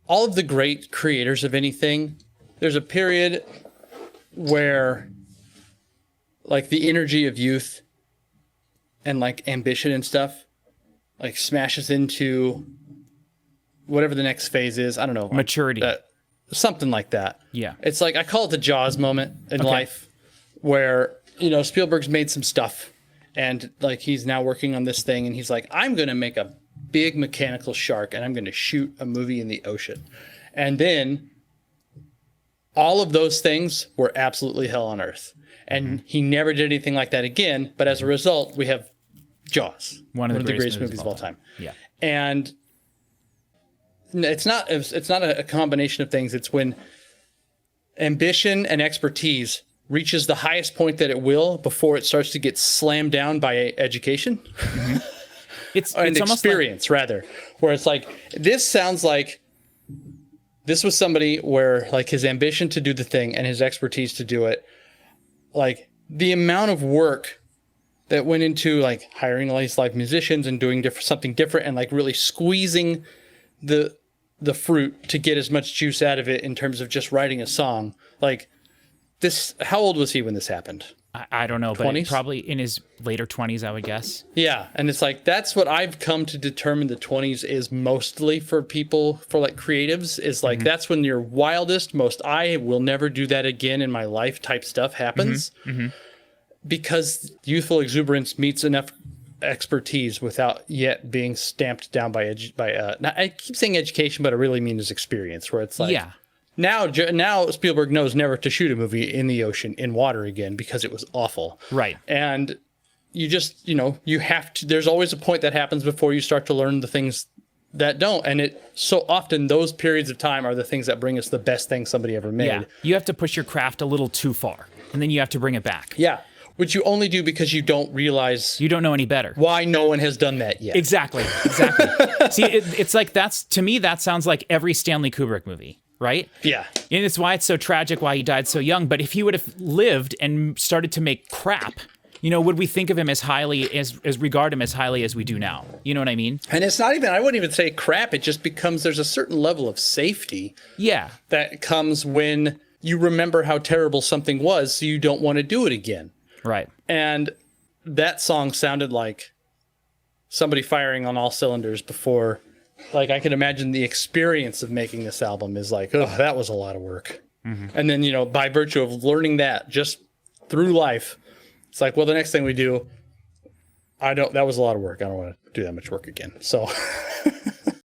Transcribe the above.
all of the great creators of anything, there's a period where like the energy of youth and like ambition and stuff like smashes into whatever the next phase is. I don't know. Maturity. Something like that. Yeah. It's like, I call it the Jaws moment in life where, you know, Spielberg's made some stuff and like he's now working on this thing and he's like, I'm going to make a big mechanical shark and I'm going to shoot a movie in the ocean. And then all of those things were absolutely hell on earth. And he never did anything like that again. But as a result, we have Jaws, one of the greatest movies of all time. Yeah. And it's not a combination of things. It's when ambition and expertise reaches the highest point that it will before it starts to get slammed down by education. Mm-hmm. It's experience, rather, where it's like, this sounds like this was somebody where like his ambition to do the thing and his expertise to do it, like the amount of work that went into like hiring all these live musicians and doing something different and like really squeezing the fruit to get as much juice out of it in terms of just writing a song. Like this, how old was he when this happened? I don't know, 20s? But probably in his later 20s, I would guess. Yeah, and it's like, that's what I've come to determine the 20s is mostly for people, for like creatives, is like, that's when your wildest, most I will never do that again in my life type stuff happens. Because youthful exuberance meets enough expertise without yet being stamped down by I keep saying education, but I really mean is experience, where it's like, now Spielberg knows never to shoot a movie in the ocean, in water again, because it was awful. Right. And you just, you have to, there's always a point that happens before you start to learn the things that don't. And so often those periods of time are the things that bring us the best thing somebody ever made. Yeah. You have to push your craft a little too far, and then you have to bring it back. Yeah. Which you only do because you don't realize... You don't know any better. Why no one has done that yet. Exactly. See, it's like to me, that sounds like every Stanley Kubrick movie, right? Yeah. And it's why it's so tragic why he died so young. But if he would have lived and started to make crap, would we think of him as highly, as regard him as highly as we do now? You know what I mean? And it's not even, I wouldn't even say crap. It just becomes, there's a certain level of safety. Yeah. That comes when you remember how terrible something was, so you don't want to do it again. Right. And that song sounded like somebody firing on all cylinders before, like I can imagine the experience of making this album is like, oh, that was a lot of work. And then, by virtue of learning that just through life, it's like, well, the next thing we do, that was a lot of work. I don't want to do that much work again. So